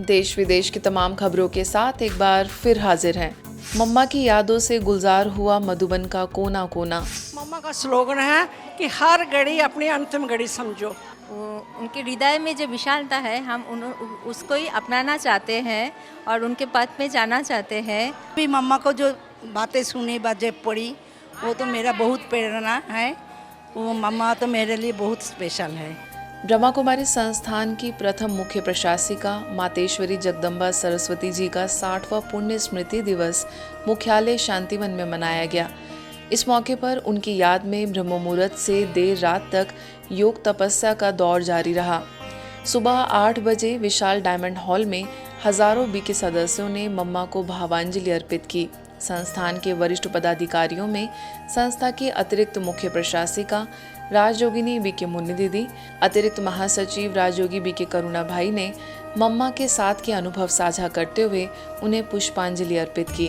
देश विदेश की तमाम खबरों के साथ एक बार फिर हाजिर हैं। मम्मा की यादों से गुलजार हुआ मधुबन का कोना कोना। मम्मा का स्लोगन है कि हर घड़ी अपनी अंतिम घड़ी समझो। उनके हृदय में जो विशालता है हम उसको ही अपनाना चाहते हैं और उनके पथ में जाना चाहते हैं। भी मम्मा को जो बातें सुनी बातें पढ़ी वो तो मेरा बहुत प्रेरणा है। वो मम्मा तो मेरे लिए बहुत स्पेशल है। ब्रह्मा कुमारी संस्थान की प्रथम मुख्य प्रशासिका मातेश्वरी जगदम्बा सरस्वती जी का 60वां पुण्य स्मृति दिवस मुख्यालय शांतिवन में मनाया गया। इस मौके पर उनकी याद में ब्रह्म मुहूर्त से देर रात तक योग तपस्या का दौर जारी रहा। सुबह 8 बजे विशाल डायमंड हॉल में हजारों बीके सदस्यों ने मम्मा को भावांजलि अर्पित की। संस्थान के वरिष्ठ पदाधिकारियों में संस्था की अतिरिक्त मुख्य प्रशासिका राजयोगिनी बीके मुन्नी दीदी, अतिरिक्त महासचिव राजयोगी बीके करुणा भाई ने मम्मा के साथ के अनुभव साझा करते हुए उन्हें पुष्पांजलि अर्पित की।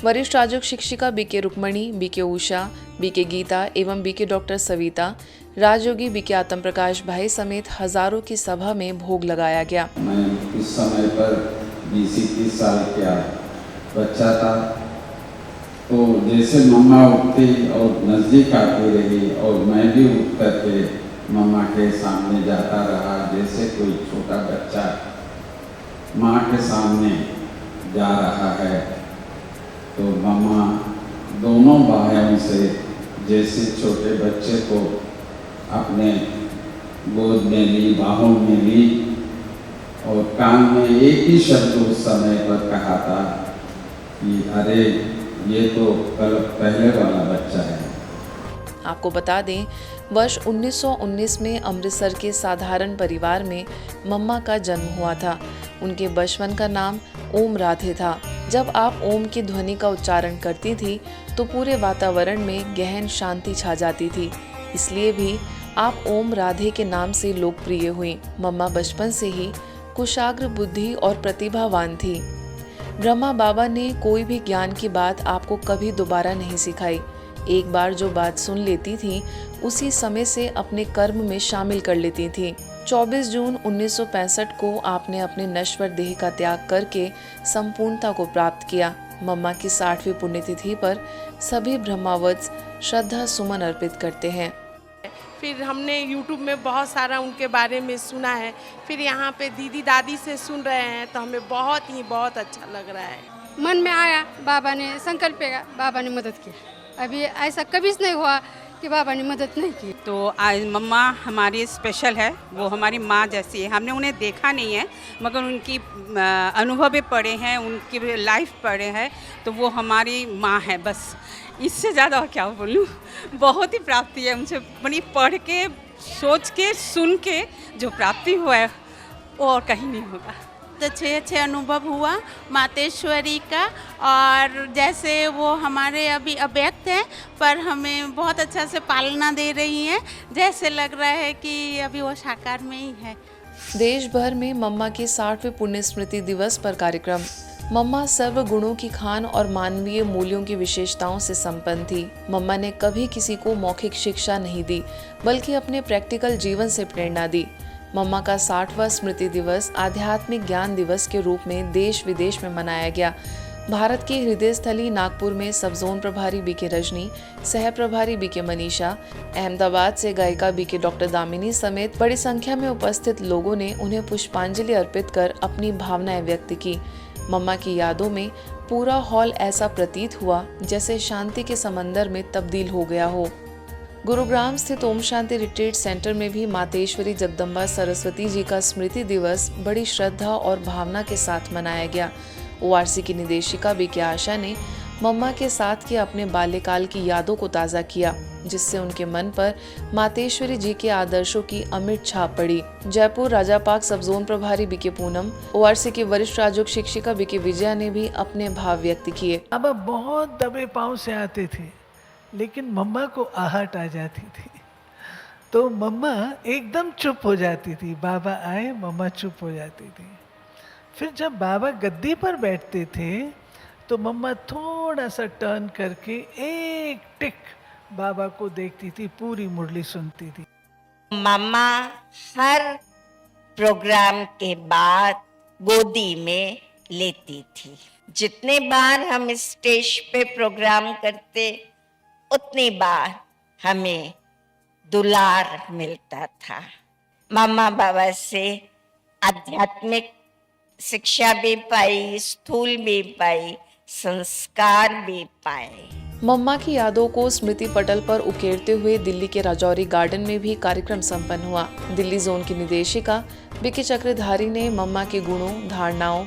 वरिष्ठ राजयोग शिक्षिका BK Rukmini, BK Usha, BK Gita एवं बीके डॉक्टर सविता, राजयोगी बीके आत्म प्रकाश भाई समेत हजारों की सभा में भोग लगाया गया। मैं उस समय पर 20-30 साल का बच्चा था, तो जैसे मम्मा उठती और नज़दीक आती रही और मैं भी उठ करके मम्मा के सामने जाता रहा, जैसे कोई छोटा बच्चा माँ के सामने जा रहा है। तो मम्मा दोनों बाहों से जैसे छोटे बच्चे को अपने गोद में ली, बाहों में ली और कान में एक ही शब्द उस समय पर कहा था कि अरे ये तो कल पहले वाला बच्चा है। आपको बता दें, वर्ष 1919 में अमृतसर के साधारण परिवार में मम्मा का जन्म हुआ था। उनके बचपन का नाम ओम राधे था। जब आप ओम की ध्वनि का उच्चारण करती थी तो पूरे वातावरण में गहन शांति छा जाती थी। इसलिए भी आप ओम राधे के नाम से लोकप्रिय हुई। मम्मा बचपन से ही कुशाग्र बुद्धि और प्रतिभावान थी। ब्रह्मा बाबा ने कोई भी ज्ञान की बात आपको कभी दोबारा नहीं सिखाई। एक बार जो बात सुन लेती थी उसी समय से अपने कर्म में शामिल कर लेती थी। 24 जून 1965 को आपने अपने नश्वर देह का त्याग करके संपूर्णता को प्राप्त किया। मम्मा की 60वीं पुण्यतिथि पर सभी ब्रह्मावत्स श्रद्धा सुमन अर्पित करते हैं। फिर हमने YouTube में बहुत सारा उनके बारे में सुना है, फिर यहाँ पे दीदी दादी से सुन रहे हैं तो हमें बहुत अच्छा लग रहा है। मन में आया बाबा ने संकल्प किया, बाबा ने मदद की। अभी ऐसा कभी नहीं हुआ कि बाबा ने मदद नहीं की। तो आज मम्मा हमारी स्पेशल है, वो हमारी माँ जैसी है। हमने उन्हें देखा नहीं है मगर उनकी अनुभव पढ़े हैं, उनकी लाइफ पढ़े हैं, तो वो हमारी माँ है। बस इससे ज़्यादा और क्या बोलूँ। बहुत ही प्राप्ति है उनसे, बड़ी पढ़ के सोच के सुन के जो प्राप्ति हुआ है वो और कहीं नहीं होगा। अच्छे अनुभव हुआ मातेश्वरी का, और जैसे वो हमारे अभी अव्यक्त हैं पर हमें बहुत अच्छा से पालना दे रही हैं, जैसे लग रहा है कि अभी वो साकार में ही है। देश भर में मम्मा के 60वें पुण्य स्मृति दिवस पर कार्यक्रम। मम्मा सर्व गुणों की खान और मानवीय मूल्यों की विशेषताओं से संपन्न थी। मम्मा ने कभी किसी को मौखिक शिक्षा नहीं दी बल्कि अपने प्रैक्टिकल जीवन से प्रेरणा दी। मम्मा का 60वां स्मृति दिवस आध्यात्मिक ज्ञान दिवस के रूप में देश विदेश में मनाया गया। भारत की हृदय स्थली नागपुर में सब जोन प्रभारी बीके रजनी, सह प्रभारी बीके मनीषा, अहमदाबाद से गायिका बीके डॉक्टर दामिनी समेत बड़ी संख्या में उपस्थित लोगों ने उन्हें पुष्पांजलि अर्पित कर अपनी भावनाएं व्यक्त की। मम्मा की यादों में पूरा हॉल ऐसा प्रतीत हुआ जैसे शांति के समंदर में तब्दील हो गया हो। गुरुग्राम स्थित ओम शांति रिट्रीट सेंटर में भी मातेश्वरी जगदम्बा सरस्वती जी का स्मृति दिवस बड़ी श्रद्धा और भावना के साथ मनाया गया। ओआरसी की निदेशिका बीके आशा ने मम्मा के साथ के अपने बाल्यकाल की यादों को ताज़ा किया, जिससे उनके मन पर मातेश्वरी जी के आदर्शों की अमिट छाप पड़ी। जयपुर राजापाक सब जोन प्रभारी बीके पूनम, ओआरसी की वरिष्ठ राजयोग शिक्षिका बीके विजया ने भी अपने भाव व्यक्त किए। अब बहुत दबे पांव से आते थे लेकिन मम्मा को आहट आ जाती थी, तो मम्मा एकदम चुप हो जाती थी। बाबा आए, मम्मा चुप हो जाती थी। फिर जब बाबा गद्दी पर बैठते थे तो मम्मा थोड़ा सा टर्न करके एक टिक बाबा को देखती थी, पूरी मुरली सुनती थी। मम्मा हर प्रोग्राम के बाद गोदी में लेती थी। जितने बार हम स्टेज पे प्रोग्राम करते उतनी बार हमें दुलार मिलता था। मामा बाबा से आध्यात्मिक शिक्षा भी पाई, स्थूल भी पाई, संस्कार भी पाए। मम्मा की यादों को स्मृति पटल पर उकेरते हुए दिल्ली के राजौरी गार्डन में भी कार्यक्रम संपन्न हुआ। दिल्ली जोन की निदेशिका बीके चक्रधारी ने मम्मा के गुणों, धारणाओं,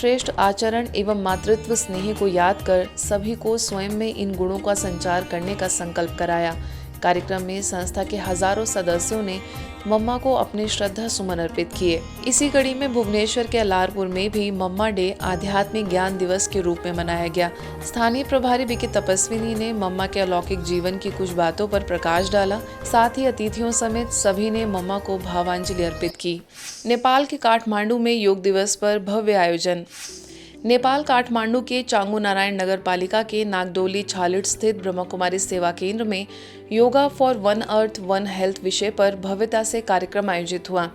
श्रेष्ठ आचरण एवं मातृत्व स्नेह को याद कर सभी को स्वयं में इन गुणों का संचार करने का संकल्प कराया। कार्यक्रम में संस्था के हजारों सदस्यों ने मम्मा को अपने श्रद्धा सुमन अर्पित किए। इसी कड़ी में भुवनेश्वर के अलारपुर में भी मम्मा डे आध्यात्मिक ज्ञान दिवस के रूप में मनाया गया। स्थानीय प्रभारी बीके तपस्विनी ने मम्मा के अलौकिक जीवन की कुछ बातों पर प्रकाश डाला। साथ ही अतिथियों समेत सभी ने मम्मा को भावांजलि अर्पित की। नेपाल के काठमांडू में योग दिवस पर भव्य आयोजन। नेपाल काठमांडू के चांगू नारायण नगर पालिका के नागडोली छालिट स्थित ब्रह्मा कुमारी सेवा केंद्र में yoga for one earth one health विषय पर भव्यता से कार्यक्रम आयोजित हुआ।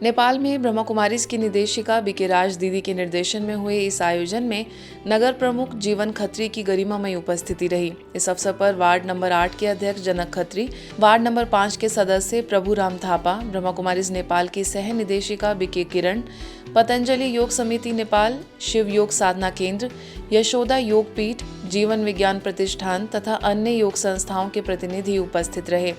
नेपाल में ब्रह्मा कुमारीज की निदेशिका बीके राज दीदी के निर्देशन में हुए इस आयोजन में नगर प्रमुख जीवन खत्री की गरिमामय उपस्थिति रही। इस अवसर पर वार्ड नंबर 8 के अध्यक्ष जनक खत्री, वार्ड नंबर 5 के सदस्य प्रभु राम थापा, ब्रह्मा कुमारीज नेपाल की सह निदेशिका बीके किरण, पतंजलि योग समिति नेपाल, शिव योग साधना केंद्र, यशोदा योग पीठ, जीवन विज्ञान प्रतिष्ठान तथा अन्य योग संस्थाओं के प्रतिनिधि उपस्थित रहे।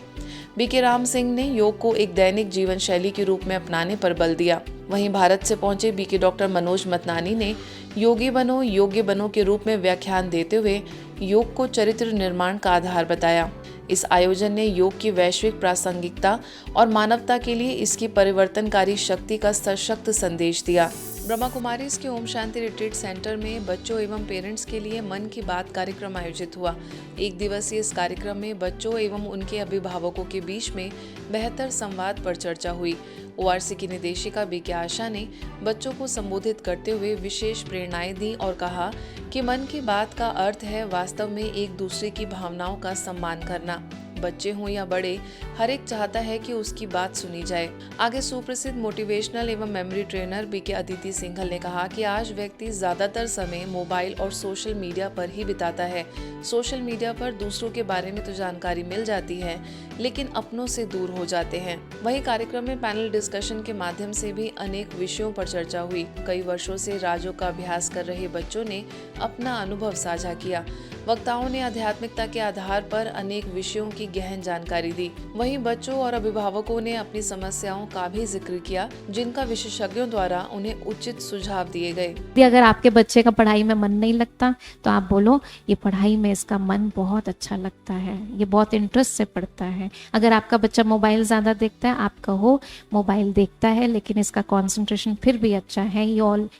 बीके राम सिंह ने योग को एक दैनिक जीवन शैली के रूप में अपनाने पर बल दिया। वहीं भारत से पहुंचे बीके डॉक्टर मनोज मतनानी ने योगी बनो योग्य बनो के रूप में व्याख्यान देते हुए योग को चरित्र निर्माण का आधार बताया। इस आयोजन ने योग की वैश्विक प्रासंगिकता और मानवता के लिए इसकी परिवर्तनकारी शक्ति का सशक्त संदेश दिया। ब्रह्मा कुमारीज के ओम शांति रिट्रीट सेंटर में बच्चों एवं पेरेंट्स के लिए मन की बात कार्यक्रम आयोजित हुआ। एक दिवसीय इस कार्यक्रम में बच्चों एवं उनके अभिभावकों के बीच में बेहतर संवाद पर चर्चा हुई। ओआरसी की निदेशिका बीके आशा ने बच्चों को संबोधित करते हुए विशेष प्रेरणाएं दी और कहा कि मन की बात का अर्थ है वास्तव में एक दूसरे की भावनाओं का सम्मान करना। बच्चे हों या बड़े, हर एक चाहता है कि उसकी बात सुनी जाए। आगे सुप्रसिद्ध मोटिवेशनल एवं memory trainer BK Aditi Singhal ने कहा कि आज व्यक्ति ज्यादातर समय मोबाइल और सोशल मीडिया पर ही बिताता है। सोशल मीडिया पर दूसरों के बारे में तो जानकारी मिल जाती है, लेकिन अपनों से दूर हो जाते हैं। वहीं कार्यक्रम में पैनल डिस्कशन के माध्यम से भी अनेक विषयों पर चर्चा हुई। कई वर्षों से राजयोग का अभ्यास कर रहे बच्चों ने अपना अनुभव साझा किया। वक्ताओं ने आध्यात्मिकता के आधार पर अनेक विषयों की गहन जानकारी दी। वहीं बच्चों और अभिभावकों ने अपनी समस्याओं का भी जिक्र किया, जिनका विशेषज्ञों द्वारा उन्हें उचित सुझाव दिए गए। अगर आपके बच्चे का पढ़ाई में मन नहीं लगता तो आप बोलो ये पढ़ाई में इसका मन बहुत अच्छा लगता है, ये बहुत इंटरेस्ट से पढ़ता है। अगर आपका बच्चा मोबाइल ज्यादा देखता है, आप कहो मोबाइल देखता है लेकिन इसका कंसंट्रेशन फिर भी अच्छा है,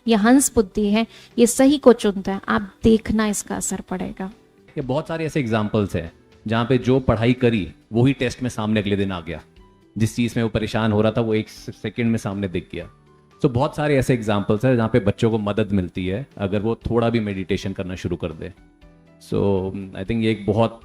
ये हंस बुद्धि है, ये सही को चुनता है, आप देखना इसका असर पड़ेगा। ये बहुत सारे ऐसे एग्जाम्पल्स हैं जहाँ पे जो पढ़ाई करी वही टेस्ट में सामने अगले दिन आ गया। जिस चीज़ में वो परेशान हो रहा था वो एक सेकंड में सामने दिख गया। तो बहुत सारे ऐसे एग्जाम्पल्स हैं जहाँ पे बच्चों को मदद मिलती है अगर वो थोड़ा भी मेडिटेशन करना शुरू कर दे। सो आई थिंक ये एक बहुत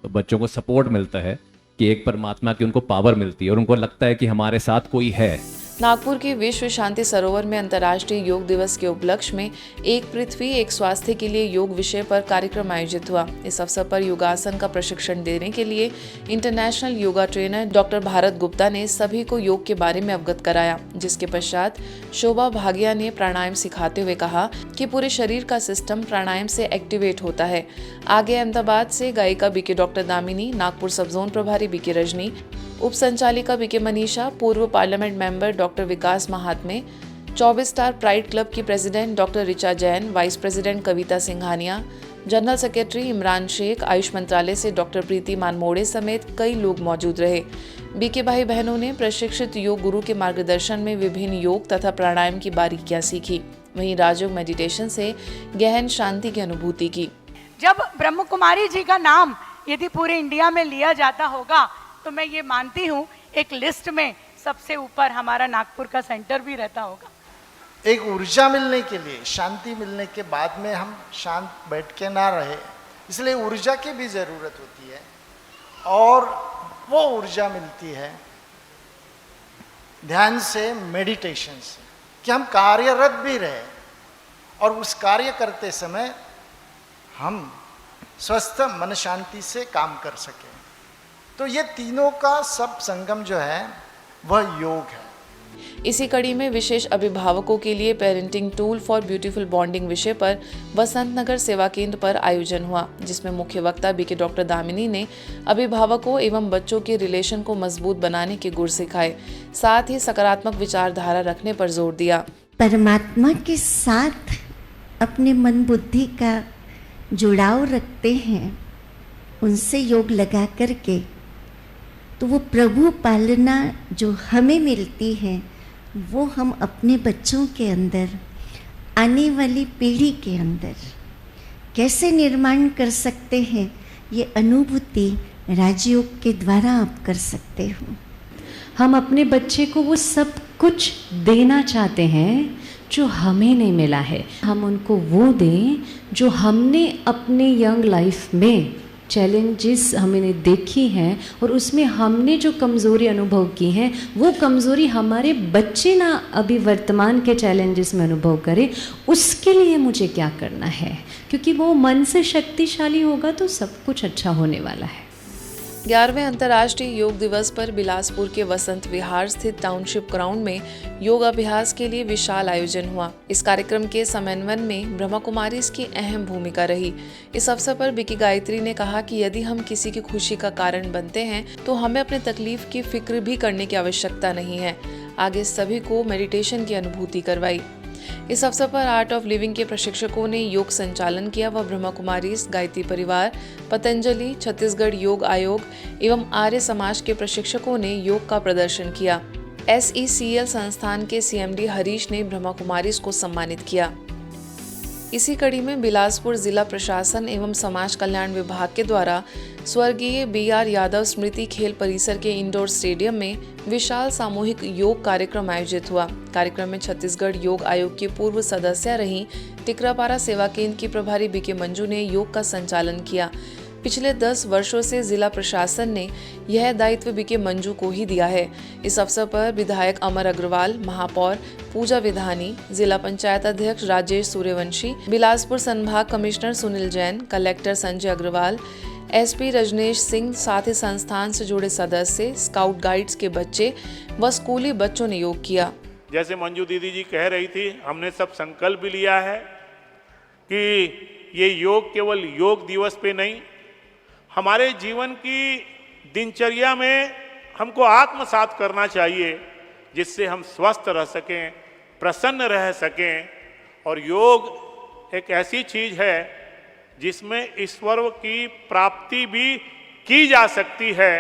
बच्चों को सपोर्ट मिलता है कि एक परमात्मा की उनको पावर मिलती है और उनको लगता है कि हमारे साथ कोई है। नागपुर के विश्व शांति सरोवर में अंतर्राष्ट्रीय योग दिवस के उपलक्ष्य में एक पृथ्वी एक स्वास्थ्य के लिए योग विषय पर कार्यक्रम आयोजित हुआ। इस अवसर पर योगासन का प्रशिक्षण देने के लिए international yoga trainer doctor Bharat Gupta ने सभी को योग के बारे में अवगत कराया, जिसके पश्चात शोभा भागिया ने प्राणायाम सिखाते हुए कहा कि पूरे शरीर का सिस्टम प्राणायाम से एक्टिवेट होता है। आगे अहमदाबाद से गायिका बीके डॉक्टर दामिनी, नागपुर सब जोन प्रभारी बीके रजनी, उप संचालिका बीके मनीषा, पूर्व parliament member doctor Vikas Mahatme, 24 star pride club की president doctor Richa Jain, vice president Kavita Singhania, general secretary Imran Sheikh, AYUSH मंत्रालय से डॉक्टर प्रीति मानमोड़े समेत कई लोग मौजूद रहे। बीके भाई बहनों ने प्रशिक्षित योग गुरु के मार्गदर्शन में विभिन्न योग तथा प्राणायाम की बारीकियां सीखी। वहीं राजयोग मेडिटेशन से गहन शांति की अनुभूति की। जब ब्रह्म कुमारी जी का नाम यदि पूरे इंडिया में लिया जाता होगा तो मैं ये मानती हूँ एक लिस्ट में सबसे ऊपर हमारा नागपुर का सेंटर भी रहता होगा। एक ऊर्जा मिलने के लिए, शांति मिलने के बाद में हम शांत बैठ के ना रहे, इसलिए ऊर्जा की भी ज़रूरत होती है और वो ऊर्जा मिलती है ध्यान से, मेडिटेशन से। कि हम कार्यरत भी रहे और उस कार्य करते समय हम स्वस्थ मन शांति से काम कर सकें। तो ये तीनों का सब संगम जो है वह योग है। इसी कड़ी में विशेष अभिभावकों के लिए parenting tool for beautiful bonding विषय पर बसंत नगर सेवा केंद्र पर आयोजन हुआ, जिसमें मुख्य वक्ता बीके डॉक्टर दामिनी ने अभिभावकों एवं बच्चों के रिलेशन को मजबूत बनाने के गुर सिखाए, साथ ही सकारात्मक विचारधारा रखने पर जोर दिया। परमात्मा के साथ अपने मन बुद्धि का जुड़ाव रखते हैं, उनसे योग लगा करके, तो वो प्रभु पालना जो हमें मिलती है वो हम अपने बच्चों के अंदर, आने वाली पीढ़ी के अंदर कैसे निर्माण कर सकते हैं, ये अनुभूति राजयोग के द्वारा आप कर सकते हो। हम अपने बच्चे को वो सब कुछ देना चाहते हैं जो हमें नहीं मिला है। हम उनको वो दें जो हमने अपने यंग लाइफ में चैलेंजेस हमने देखी हैं और उसमें हमने जो कमज़ोरी अनुभव की हैं, वो कमज़ोरी हमारे बच्चे ना अभी वर्तमान के चैलेंजेस में अनुभव करें। उसके लिए मुझे क्या करना है, क्योंकि वो मन से शक्तिशाली होगा तो सब कुछ अच्छा होने वाला है। 11वें अंतर्राष्ट्रीय योग दिवस पर बिलासपुर के वसंत विहार स्थित टाउनशिप ग्राउंड में योग अभ्यास के लिए विशाल आयोजन हुआ। इस कार्यक्रम के समन्वयन में ब्रह्मा कुमारी की अहम भूमिका रही। इस अवसर पर बीकी गायत्री ने कहा कि यदि हम किसी की खुशी का कारण बनते हैं तो हमें अपने तकलीफ की फिक्र भी करने की आवश्यकता नहीं है। आगे सभी को मेडिटेशन की अनुभूति करवाई। इस अवसर पर आर्ट ऑफ लिविंग के प्रशिक्षकों ने योग संचालन किया व ब्रह्मा कुमारी, गायत्री परिवार, पतंजलि, छत्तीसगढ़ योग आयोग एवं आर्य समाज के प्रशिक्षकों ने योग का प्रदर्शन किया। SECL संस्थान के CMD हरीश ने ब्रह्मा कुमारी को सम्मानित किया। इसी कड़ी में बिलासपुर जिला प्रशासन एवं समाज कल्याण विभाग के द्वारा स्वर्गीय BR यादव स्मृति खेल परिसर के इंडोर स्टेडियम में विशाल सामूहिक योग कार्यक्रम आयोजित हुआ। कार्यक्रम में छत्तीसगढ़ योग आयोग की पूर्व सदस्य रही टिकरापारा सेवा केंद्र की प्रभारी BK मंजू ने योग का संचालन किया। पिछले 10 वर्षों से जिला प्रशासन ने यह दायित्व BK मंजू को ही दिया है। इस अवसर पर विधायक अमर अग्रवाल, महापौर पूजा विधानी, जिला पंचायत अध्यक्ष राजेश सूर्यवंशी, बिलासपुर संभाग commissioner Sunil Jain, collector Sanjay Agrawal, SP Rajnesh Singh, साथ ही संस्थान से जुड़े सदस्य, स्काउट गाइड्स के बच्चे व स्कूली बच्चों ने योग किया। जैसे मंजू दीदी जी कह रही थी, हमने सब संकल्प भी लिया है कि ये योग केवल योग दिवस पे नहीं, हमारे जीवन की दिनचर्या में हमको आत्मसात करना चाहिए, जिससे हम स्वस्थ रह सकें, प्रसन्न रह सकें। और योग एक ऐसी चीज है जिसमें ईश्वर की प्राप्ति भी की जा सकती है।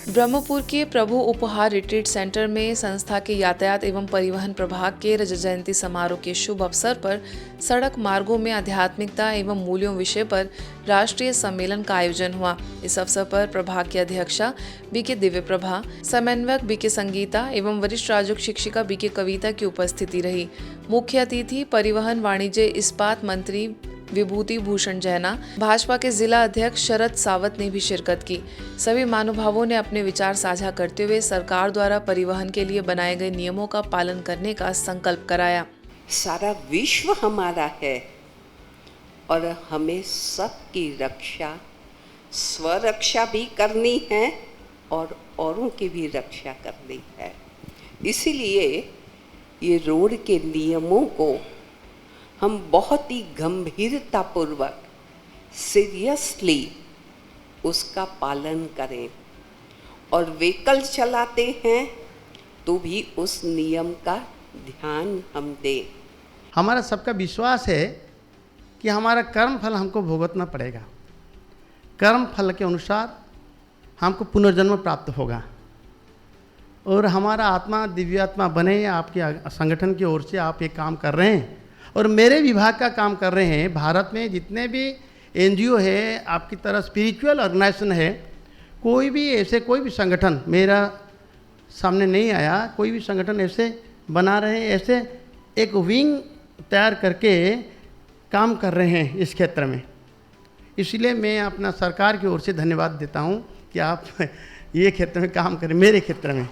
ब्रह्मपुर के प्रभु उपहार रिट्रीट सेंटर में संस्था के यातायात एवं परिवहन प्रभाग के रजत जयंती समारोह के शुभ अवसर पर सड़क मार्गों में आध्यात्मिकता एवं मूल्यों विषय पर राष्ट्रीय सम्मेलन का आयोजन हुआ। इस अवसर पर प्रभाग की अध्यक्षा BK दिव्य प्रभा, समन्वयक BK संगीता एवं वरिष्ठ राजयोग शिक्षिका BK कविता की उपस्थिति रही। मुख्य अतिथि परिवहन वाणिज्य इस्पात मंत्री विभूति भूषण जैना, भाजपा के जिला अध्यक्ष शरद सावत ने भी शिरकत की। सभी महानुभावों ने अपने विचार साझा करते हुए सरकार द्वारा परिवहन के लिए बनाए गए नियमों का पालन करने का संकल्प कराया। सारा विश्व हमारा है और हमें सबकी रक्षा, स्वरक्षा भी करनी है और औरों की भी रक्षा करनी है। इसीलिए ये रोड के नियमों को हम बहुत ही गंभीरतापूर्वक, सीरियसली उसका पालन करें और व्हीकल चलाते हैं तो भी उस नियम का ध्यान हम दें। हमारा सबका विश्वास है कि हमारा कर्म फल हमको भुगतना पड़ेगा। कर्म फल के अनुसार हमको पुनर्जन्म प्राप्त होगा और हमारा आत्मा दिव्यात्मा बने। आपके संगठन की ओर से आप ये काम कर रहे हैं और मेरे विभाग का काम कर रहे हैं। भारत में जितने भी NGO है, आपकी तरह स्पिरिचुअल ऑर्गेनाइजेशन है, कोई भी ऐसे कोई भी संगठन मेरा सामने नहीं आया। कोई भी संगठन ऐसे बना रहे हैं, ऐसे एक विंग तैयार करके काम कर रहे हैं इस क्षेत्र में। इसलिए मैं अपना सरकार की ओर से धन्यवाद देता हूं कि आप ये क्षेत्र में काम करें, मेरे क्षेत्र में।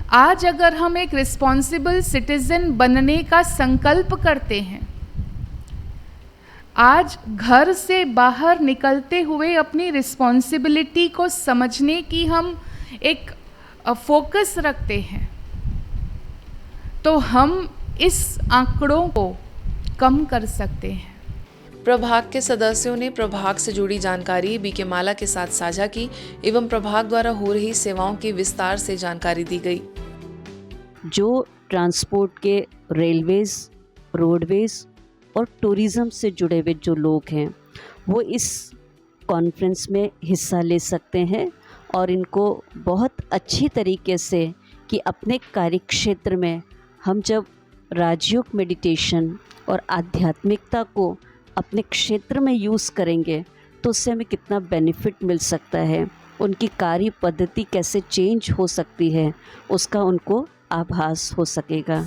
आज अगर हम एक रिस्पॉन्सिबल सिटीजन बनने का संकल्प करते हैं, आज घर से बाहर निकलते हुए अपनी रिस्पॉन्सिबिलिटी को समझने की हम एक फोकस रखते हैं, तो हम इस आंकड़ों को कम कर सकते हैं। प्रभाग के सदस्यों ने प्रभाग से जुड़ी जानकारी बीके माला के साथ साझा की एवं प्रभाग द्वारा हो रही सेवाओं की विस्तार से जानकारी दी गई। जो ट्रांसपोर्ट के रेलवेज, रोडवेज और टूरिज़्म से जुड़े हुए जो लोग हैं वो इस कॉन्फ्रेंस में हिस्सा ले सकते हैं और इनको बहुत अच्छी तरीके से कि अपने कार्यक्षेत्र में हम जब राजयोग मेडिटेशन और आध्यात्मिकता को अपने क्षेत्र में यूज़ करेंगे तो उससे हमें कितना बेनिफिट मिल सकता है, उनकी कार्य पद्धति कैसे चेंज हो सकती है, उसका उनको आभास हो सकेगा।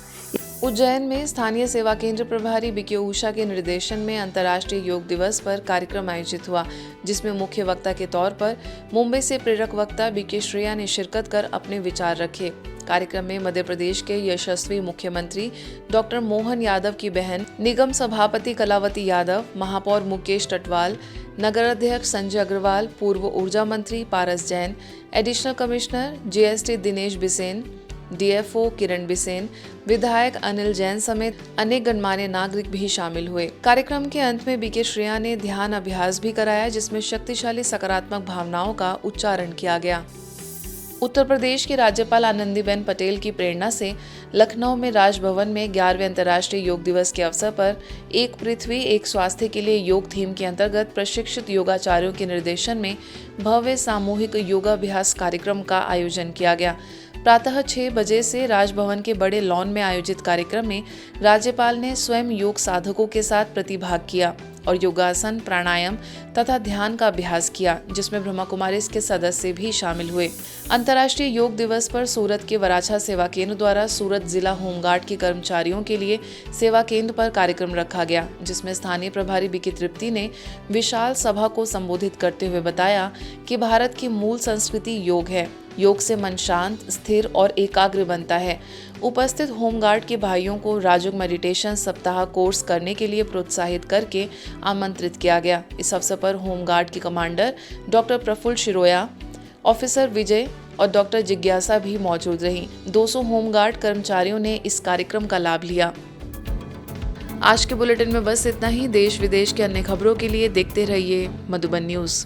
उज्जैन में स्थानीय सेवा केंद्र प्रभारी बीके उषा के निर्देशन में अंतर्राष्ट्रीय योग दिवस पर कार्यक्रम आयोजित हुआ, जिसमें मुख्य वक्ता के तौर पर मुंबई से प्रेरक वक्ता बीके श्रेया ने शिरकत कर अपने विचार रखे। कार्यक्रम में मध्य प्रदेश के यशस्वी मुख्यमंत्री डॉक्टर मोहन यादव की बहन, निगम सभापति कलावती यादव, महापौर मुकेश टटवाल, नगर अध्यक्ष संजय अग्रवाल, पूर्व ऊर्जा मंत्री Paras Jain, additional commissioner GST Dinesh Bisen, DFO Kiran Bisen, विधायक अनिल जैन समेत अनेक गणमान्य नागरिक भी शामिल हुए। कार्यक्रम के अंत में बीके श्रेया ने ध्यान अभ्यास भी कराया, जिसमें शक्तिशाली सकारात्मक भावनाओं का उच्चारण किया गया। उत्तर प्रदेश की राज्यपाल आनंदीबेन पटेल की प्रेरणा से लखनऊ में राजभवन में 11वें अंतर्राष्ट्रीय योग दिवस के अवसर पर एक पृथ्वी एक स्वास्थ्य के लिए योग थीम के अंतर्गत प्रशिक्षित योगाचार्यों के निर्देशन में भव्य सामूहिक योगाभ्यास कार्यक्रम का आयोजन किया गया। प्रातः 6 बजे से राजभवन के बड़े लॉन में आयोजित कार्यक्रम में राज्यपाल ने स्वयं योग साधकों के साथ प्रतिभाग किया और योगासन, प्राणायाम तथा ध्यान का अभ्यास किया, जिसमें ब्रह्मा कुमारीज के सदस्य भी शामिल हुए। अंतर्राष्ट्रीय योग दिवस पर सूरत के वराछा सेवा केंद्र द्वारा सूरत जिला होमगार्ड के कर्मचारियों के लिए सेवा केंद्र पर कार्यक्रम रखा गया, जिसमें स्थानीय प्रभारी बीके तृप्ति ने विशाल सभा को संबोधित करते हुए बताया कि भारत की मूल संस्कृति योग है। योग से मन शांत, स्थिर और एकाग्र बनता है। उपस्थित होमगार्ड के भाइयों को राजयोग मेडिटेशन सप्ताह कोर्स करने के लिए प्रोत्साहित करके आमंत्रित किया गया। इस अवसर पर होमगार्ड के commander doctor Praful Shiroya, officer विजय और डॉक्टर जिज्ञासा भी मौजूद रहीं। 200 होमगार्ड कर्मचारियों ने इस कार्यक्रम का लाभ लिया। आज के बुलेटिन में बस इतना ही। देश विदेश के अन्य खबरों के लिए देखते रहिए मधुबन न्यूज़।